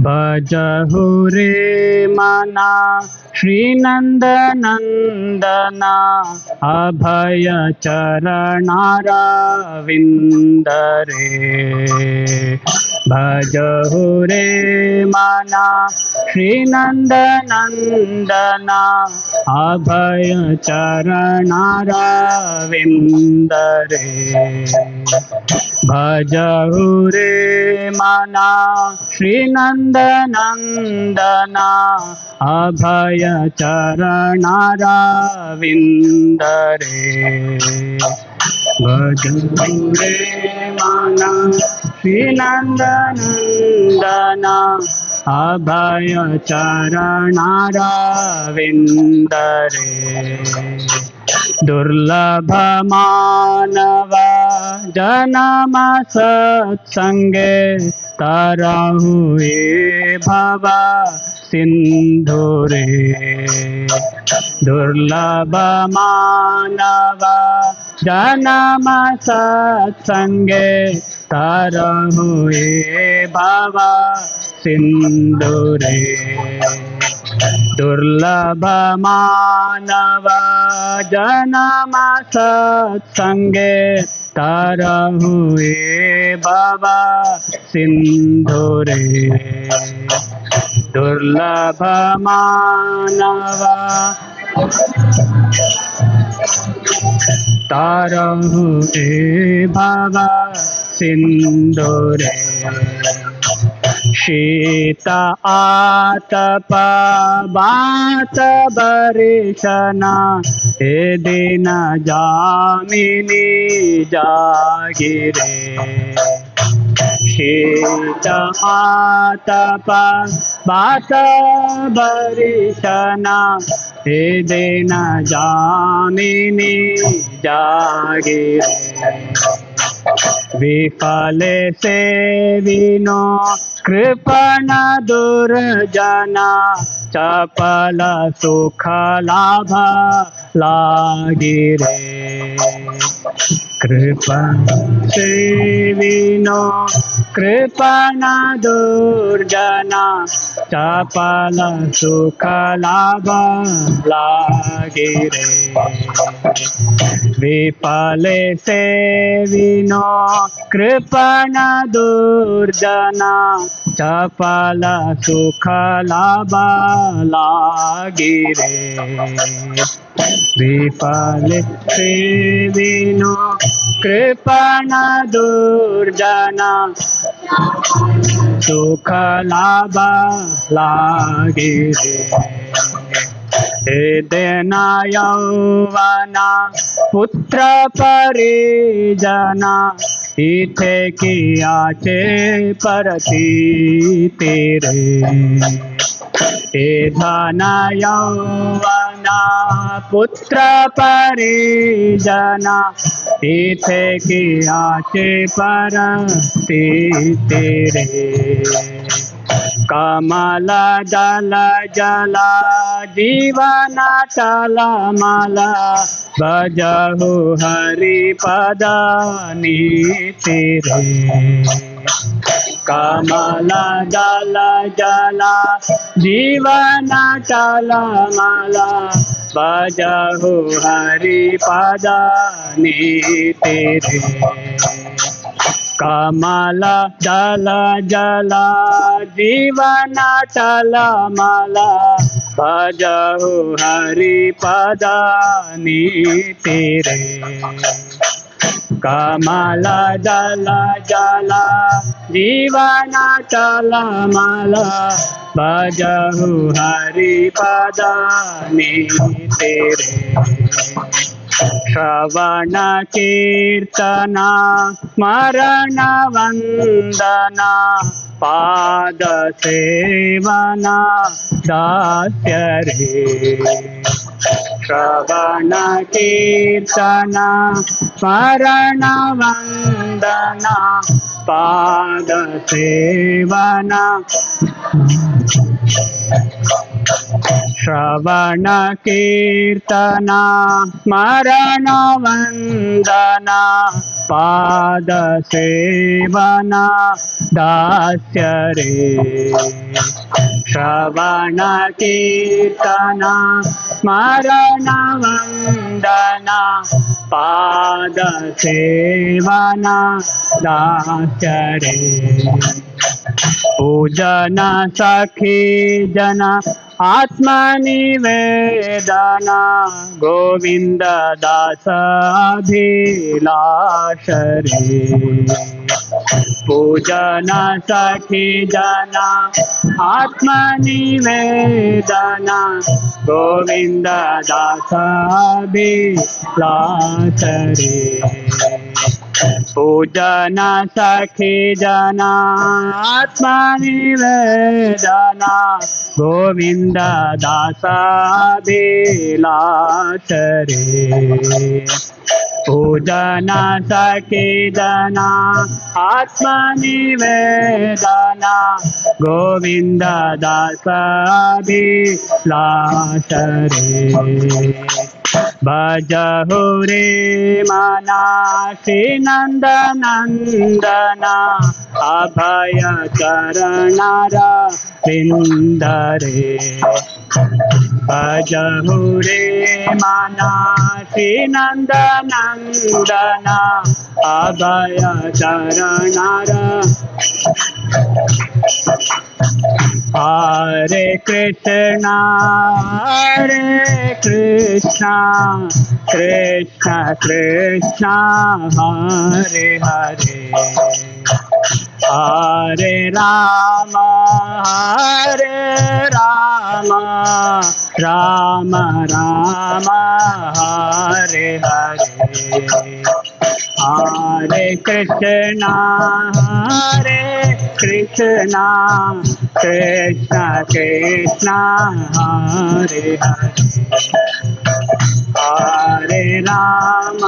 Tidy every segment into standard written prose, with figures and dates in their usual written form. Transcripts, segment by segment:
भजहु रे मना श्रीनंदनंदना अभय चरणारविंद रे। भजहु रे मना श्रीनंदनंदना अभय चरणारविंद रे। भजहु रे मना श्रीनंदनंदना अभय चरणारविंद रे। भजहु रे मना श्रीनंदनंदना अभय चरणारविंद रे। दुर्लभ मानव जन्म सत्संगे तरहु ये भव सिंधु रे। दुर्लभ मानव जन्म सत्संगे तरहु ये भव सिंधु रे। दुर्लभ मानव जन्म सत्संगे तरहु ये भव सिंधु रे। दुर्लभ मानव तरहु ये भव सिंधु रे। शीत आतप बात बरिशना हे दिन जामिनी जागिरे। शीत आतप बात बरिशना हे दिन जामिनी जागिरे। विफले से विनो कृपण दुर्जना चपल सुख लाभ लागिरे। कृपण से विनो कृपण दुर्जना चपल सुख लाभ लागिरे। विफले से विनो कृपण दुर्जना चपल सुख लाभ लागिरे। विफले से विनो कृपण दुर्जना सुख लाभ लागिरे। हे देना यौवना पुत्र परिजना इथे कियाचे परती तेरे। हे धन यौवना पुत्र परिजना इथे कियाचे परती तेरे। कमल दल जला जीवन टल माला भजहु हरि पद नीति रे। कमल दल जला जीवन टल माला भजहु हरि पद नीति रे। कमल दल जला जीवन टल माला भजहु हरि पद नीति रे। कमल दल जला जीवन टल माला भजहु हरि पद नीति रे। श्रवण कीर्तना स्मरण वंदना पाद सेवना दास्य रे। श्रवण कीर्तना स्मरण वंदना पाद सेवना। श्रवण कीर्तना स्मरण वंदना पाद सेवना दास्य रे श्रवण कीर्तना स्मरण वंदना पाद सेवना दास्य रे पूजन सखी जन आत्मनिवेदना गोविंद दास अभिलाष रे पूजन सखी जना आत्मनिवेदना गोविंद दास अभिलाष रे पूजन सखी जना आत्मनिवेदना गोविंद दास अभिलाष रे पूजन सखी जना आत्मनिवेदना गोविंद दास अभिलाष रे भजहु रे मनासी नंद नंदना अभय चरणर विंद रे भजहु रे मनासी नंद नंदना अभय चरणर हरे कृष्णा कृष्ण कृष्ण हरे हरे हरे राम राम राम हरे हरे हरे कृष्णा कृष्ण कृष्ण हरे हरे हरे राम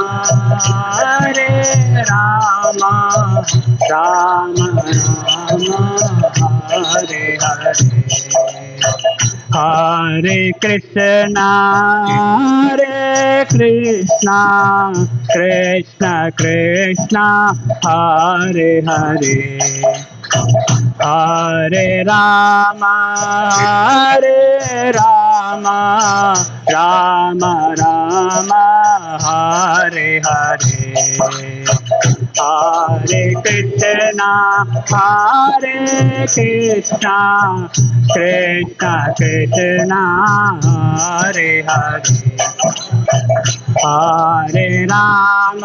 राम राम हरे हरे हरे कृष्णा कृष्ण कृष्ण हरे हरे हरे राम राम राम हरे हरे हरे कृष्णा कृष्ण कृष्ण हरे हरे हरे राम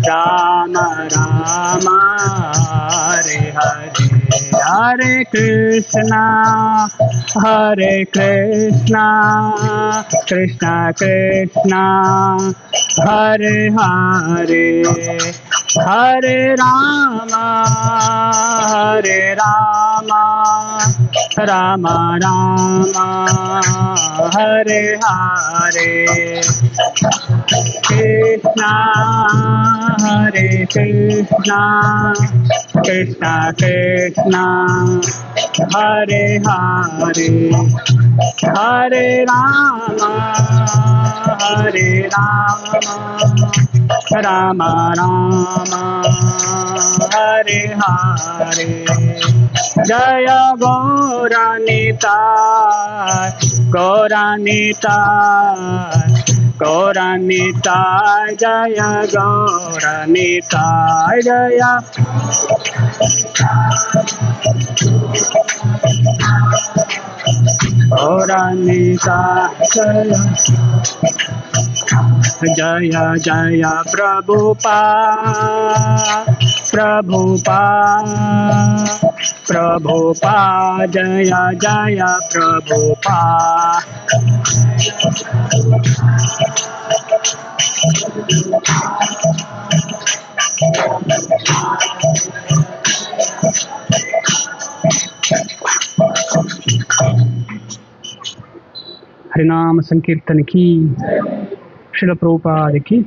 राम राम हरे हरे हरे कृष्णा कृष्ण कृष्ण हरे हरे हरे राम राम राम हरे हरे कृष्णा हरे कृष्णा कृष्ण कृष्ण हरे हरे हरे राम राम राम हरे हरे जय गौरानिताय गौरानिताय जय गौरानिताय जय गौरानिताय जय जय प्रभुपा जय जय प्रभुपा हरिनाम संकीर्तन की, श्रील प्रभुपाद की।